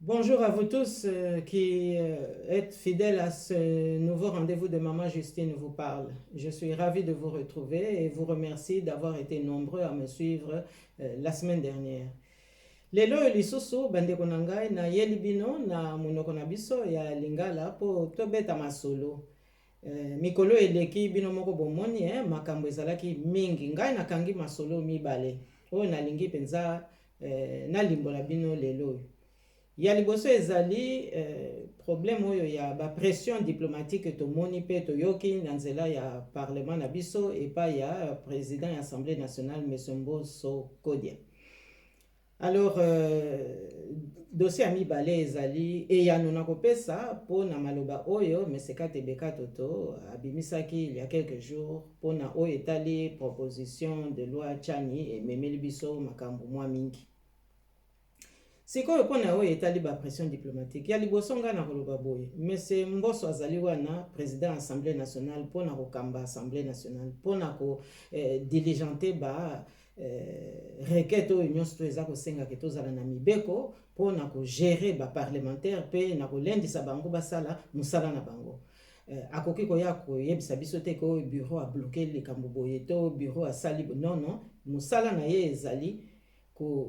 Bonjour à vous tous qui êtes fidèles à ce nouveau rendez-vous de Maman Justine vous parle. Je suis ravie de vous retrouver et vous remercie d'avoir été nombreux à me suivre la semaine dernière. Lelo lisusu bandeko na ngai na yeli bino na munoko na biso ya lingala po tobeta masolo. Mikolo eleki bino moko bomoni makambo ezalaki mingi ngai nakangi masolo mibale oyo nalingi penza nalimbola bino lelo. Ya liboso ezali problème oyo ya ba pression diplomatique tomoni pe toyoki na nzela ya parlement na biso epai ya président ya assemblée nationale M. Mboso Kodia. Alors dossier ya mibale ezali eyano na kopesa mpo na maloba oyo Kate Beka Toto abimisaki il y a quelques jours mpo na oyo etali proposition de loi Tchani ememeli biso makambo mwa mingi. Sikoyo mpona oyo etali ba pression diplomatique ya liboso nga na koloba boye mese Mboso azali wana président assemblée nationale mpona kokamba assemblée nationale mpona ko diligenter ba requête oyo nyonso to eza kosengaka tozala na mibeko mpona kogere ba parlementaire mpe na kolendisa bango basala mosala na bango. Akoki koya koyebisa biso te ke oyo bureau abloke likambo boye to bureau asali non, mosala na ye ezali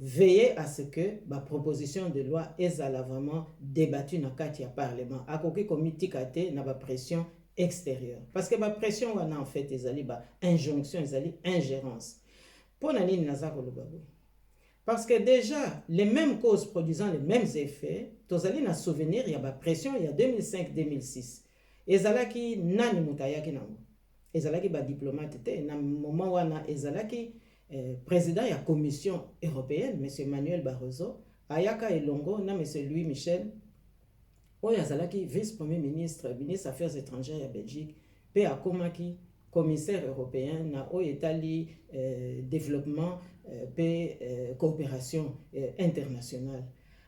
veiller à ce que la proposition de loi ezala vraiment débattue dans le parlement. Akoki komiti kate na ba pression extérieure. Parce que la pression wana en fait ezali ba injonction, ezali ingérence. Pona nini naza koloba boye? Parce que déjà les mêmes causes produisant les mêmes effets, tozali na souvenir ya ba pression il y a 2005-2006. Ezalaki nani mutayaki nango? Ezalaki ba diplomate te na moment wana ezalaki président de la Commission européenne, M. Manuel Barroso, ayaka elongo na M. Louis Michel, oyo azalaki vice-premier ministre, ministre des Affaires étrangères à Belgique, pe akomaki commissaire européen na oyo etali développement pe coopération internationale.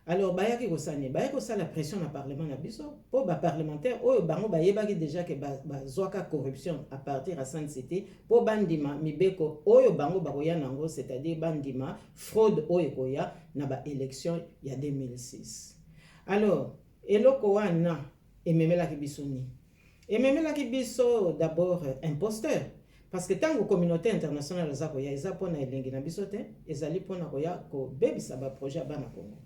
Alors bayaki kosani bayaki kosala pression na parlement na biso po ba parlementaire oyo bango bayebaki déjà que bazwaka corruption à partir à San City po bandima mibeko oyo bango bakoya nango, c'est-à-dire bandima fraude oyo koya na ba élection ya 2006. Alors eloko wana ememelaki biso ni ememelaki biso d'abord imposteur, parce que tant que communauté internationale za koya eza pona elengi na biso te, ezali pona koya ko bebisa ba projet bana Congo.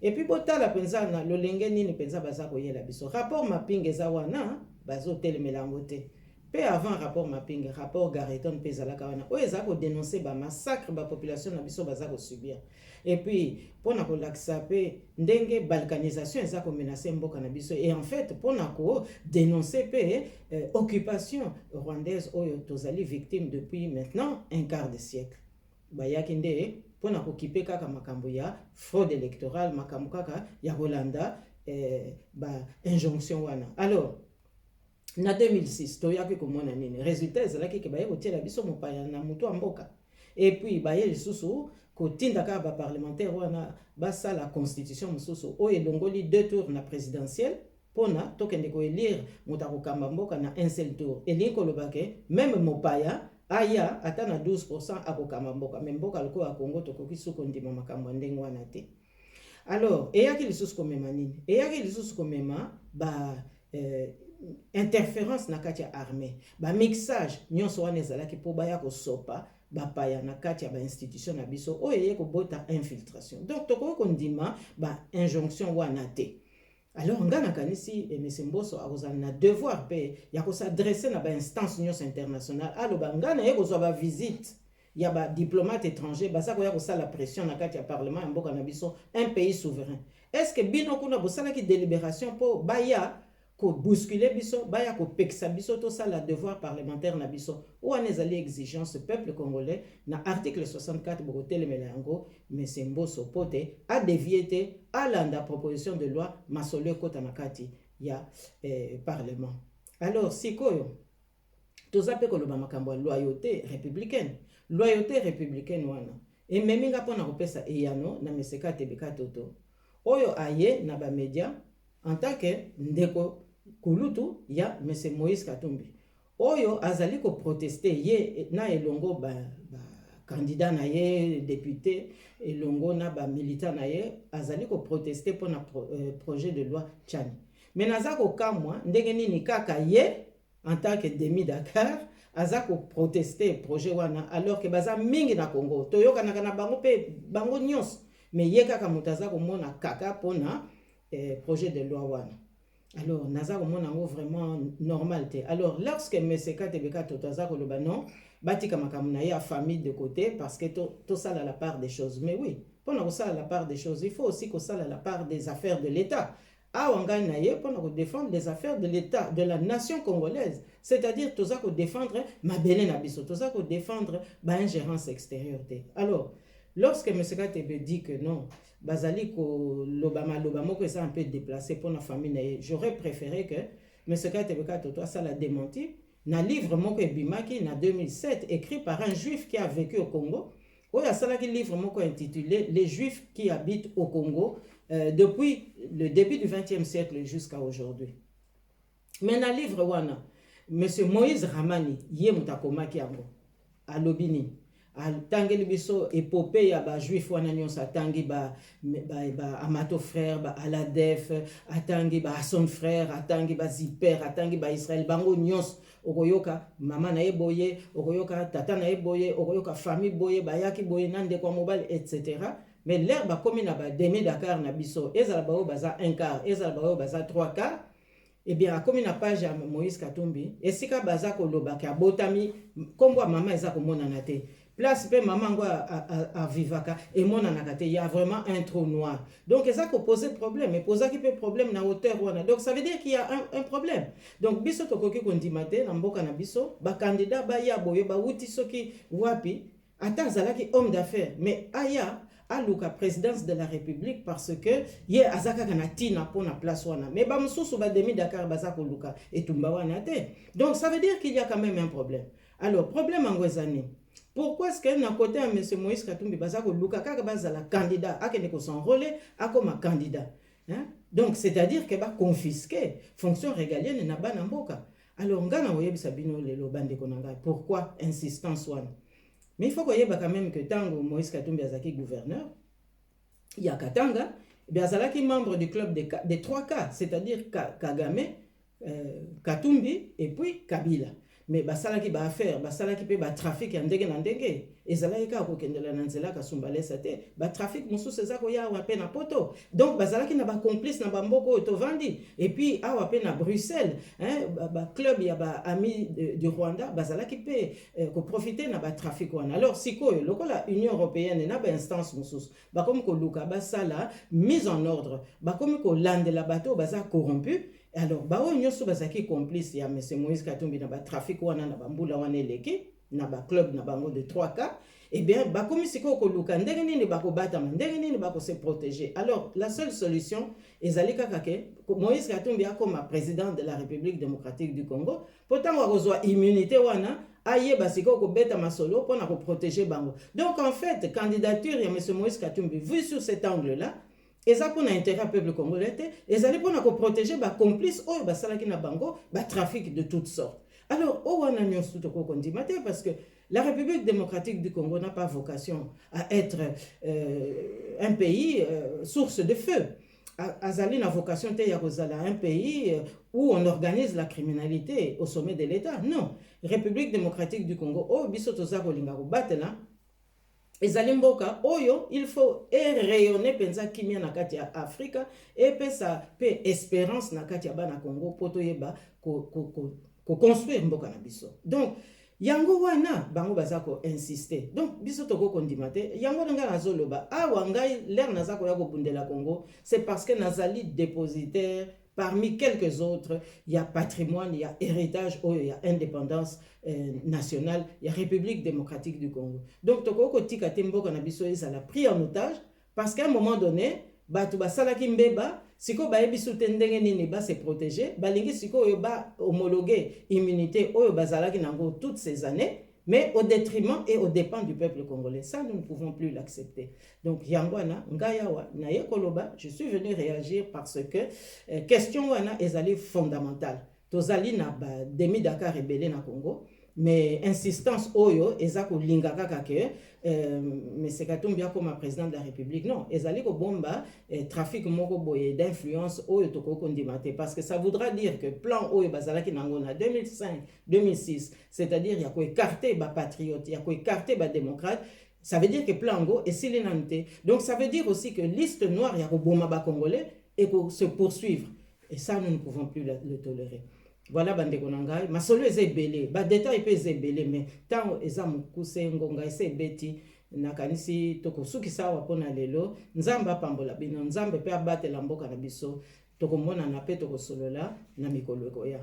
Et puis botala penza na lolenge nini penza baza koyela biso rapport mapping eza wana bazo telemela yango te. Pe avant rapport mapping, rapport Garreton pe ezalaka wana oyo eza ko dénoncer ba massacre ba population na biso baza ko subir. Et puis pona ko lakisa pe ndenge balkanisation eza ko menacer mboka na biso, et en fait pona ko dénoncer pe occupation rwandaise oyo tozali victime depuis maintenant un quart de siècle. Bayaki nde pona kokipe kaka makambo ya fraude électorale, makambo kaka ya Rolanda ba injonction wana. Alors na 2006 toyaki komona nini résultat ezalaki ke baye kotiela biso mopaya na mutu mboka, et puis baye lisusu kotinda kaka ba parlementaire wana basala constitution mosusu oyo elongoli 2 tours na présidentielle pona tokende ko élire mutu akokamba mboka na un seul tour. Elingi koloba ke même mopaya aya ata na 12% akokamba mboka, mais mboka lokola ya Congo tokoki suko ndima makambo ndenge wana te. Alors eyaki lisusu komema nini? Eyaki lisusu komema ba interférence na kati ya armée, ba mixage nyonso wana ezalaki po baya kosopa bapaya na kati ya ba institution na biso oyo eye kobota infiltration. Donc tokoki kondima ba injonction wana te. Alors nga nakanisi M. Mboso akozala na devoir pe ya kosadresse na ba instance nyonso internationale aloba nga na ye kozwa ba visite ya ba diplomate étranger baza koya kosala pression na kati ya parlement ya mboka na biso, un pays souverain. Est-ce que bino kuna bosalaki délibération po baya ko bousculer biso, baya ko pekisa biso to sala devoir parlementaire na biso wana ezali exigence peuple congolais na article 64 bokotelemela yango M. Mboso pote a dévié à la proposition de loi masolo ekota na kati ya parlement. Alors sikoyo toza pe koloba makambo ya loyauté républicaine wana ememi nga mpona kopesa eyano na M. Kate Beka Toto oyo aye na ba média en tant que ndeko kulutu ya M. Moïse Katumbi oyo azali ko protester ye na elongo ba candidat na ye député elongo na ba militant na ye azali ko protester pour na projet de loi Tchani. Mais naza ko kamwa ndenge nini kaka ye en tant que demi Dakar aza ko protester projet wana alors que baza mingi na Congo toyoka na bango pe bango nyos mais ye kaka mutaza ko mona kaka pona projet de loi wana. Alors naza ko mona ngo vraiment normal te. Alors lorsque meseka tebeka totaza ko loba non batika makamu na ya famille de côté parce que tout ça à la part des choses. Mais oui, pendant ça à la part des choses, il faut aussi que ça à la part des affaires de l'État. Pour défendre les affaires de l'État, de la nation congolaise. C'est-à-dire, tout ça pour défendre ma belle nabiso, tout ça pour défendre l'ingérence extérieure. Alors, lorsque M. Katebe dit que non, Bazali ko l'Obama que ça un peu déplacé pour la famille, j'aurais préféré que M. Katebe Katoto ça l'a démenti. Dans le livre Moko Ebimaki, en 2007, écrit par un juif qui a vécu au Congo, où il y a ça qui livre Moko intitulé Les Juifs qui habitent au Congo depuis le début du XXe siècle jusqu'à aujourd'hui. Mais dans le livre Wana, M. Moïse Ramani, Yemutakomaki Yango, à Lobini, à Tangeli Biso, épopée ya ba juif wana nyonso atangi ba Amato frère, ba Aladef, atangi ba son frère, atangi ba Zipper, atangi ba Israël, bango nyonso okoyoka mama na ye boye, okoyoka tata na ye boye, okoyoka famille boye, bayaki boye nande kwa mobile etc. Mais l'air ba komi na ba demi Dakar na biso, ezala ba o baza 1 quart, ezala ba o baza 3 quarts. Eh bien, comme na page ya Moïse Katumbi, esika baza ko loba ka botami kombo mama eza ko mona na te. Place pe maman ngo a vivaka et mona na kate, il y a vraiment un trou noir. Donc ça ko poser problème, et poser qui peut problème na hauteur wana. Donc ça veut dire qu'il y a un problème. Donc biso to koki kondimate na mboka na biso, ba candidat ba ya boye ba wuti soki wapi, ata zalaki homme d'affaires, mais aya aluka présidence de la République parce que ye azaka kana tina pour na place wana mais ba mususu ba demi Dakar bazako luka etumba wana te. Donc ça veut dire qu'il y a quand même un problème. Alors problème angwezani, pourquoi est-ce que na côté à M. Moïse Katumbi bazako luka kaka bazala candidat akene ko s'enrôler akoma candidat, hein? Donc c'est-à-dire que ba confisquer fonction régalienne na bana mboka. Alors ngana oyebisa bino lelo bande konanga, pourquoi insistance wana? Mais il faut qu'il y ait quand même que Tango Moïse Katumbi Azaki gouverneur, il y a Katanga, Azalaki membre du club des 3K, c'est-à-dire Kagame, Katumbi et puis Kabila. Mais basalaki ba affaire, basalaki pe ba trafic ndenge na ndenge, ezalaki ka ko kendela na nzela ka sumbalesa te, ba trafic mususu ezako ya wa pe na poto. Donc bazalaki na ba complice na ba mboko to vandi et puis awa pe na Bruxelles, hein, ba club ya ba ami du Rwanda, bazalaki pe ko profiter na ba trafic wana. Alors sikoyo lokola Union européenne na ba instance mususu, ba comme ko luka ba sala mise en ordre, ba comme ko landela bato baza corrompu. Alors, bah on yosu bazaki complice ya M. Moïse Katumbi na ba trafic wana na bambula wana eleki na ba club na bango de 3K. Eh bien, bah comme siko ko luka ndenge nini ba ko bata ndenge nini ba ko se protéger. Alors, la seule solution ezalika kake Moïse Katumbi a comme président de la République démocratique du Congo, pourtant wa kozwa immunité wana aye basiko ko beta masolo pour na ko protéger bango. Donc en fait, candidature ya M. Moïse Katumbi vu sur cet angle-là, et ça pour l'intérêt peuple congolais, et ça pour protéger les complices, les trafic de toutes sortes. Alors, parce que la République démocratique du Congo n'a pas vocation à être un pays source de feu. Azali n'a vocation à un pays où on organise la criminalité au sommet de l'État. Non. République démocratique du Congo, Ezalimboka oyo il faut rayonner penza kimia na kati ya Afrika et pe ça pe espérance na kati ya bana Congo poto yeba ko construire mboka na biso. Donc yango wana bango bazako insister. Donc biso toko kondimate yango nga nazoloba awa ngai l'air nazako ya ko bundela Congo, c'est parce que nazali dépositaire parmi quelques autres, il y a patrimoine, il y a héritage, il y a indépendance nationale, il y a République démocratique du Congo. Donc, Toko Tika Timbo Kanabiso, ça l'a pris en otage parce qu'à un moment donné, Batuba Salaki Mbeba, Siko Baebisu Tendenge Nini ba se protéger, Balingi Siko Yoba homologué immunité, Oyo Bazalaki Nango toutes ces années, mais au détriment et aux dépens du peuple congolais. Ça, nous ne pouvons plus l'accepter. Donc, Yangwana, Ngayawa, Naye Koloba, je suis venu réagir parce que question wana est fondamentale. Tozali na demi Dakar rebelle na Congo, mais insistance oyo ezako lingaka kake mais c'est Katumbi comme président de la République. Non, ezali ko bomba trafic moko boye d'influence oyo toko kondimate parce que ça voudra dire que plan oyo bazalaki nango na 2005, 2006, c'est-à-dire il y a ko écarter ba patriote, il y a ko écarter ba démocrate. Ça veut dire que Plango est silinante. Donc ça veut dire aussi que liste noire, il y a Boma Congolais et pour se poursuivre. Et ça, nous ne pouvons plus le tolérer. Voilà, bande konangai. Ma solo est belé. Ba détail peut être belé, mais tant ezamu kuse ngonga ese beti nakanisi toko suki sawa pona lelo. Nzamba pambola bino. Nzambe pe abate la mboka na biso. Toko mona na pe toko solo la na mikolo ya.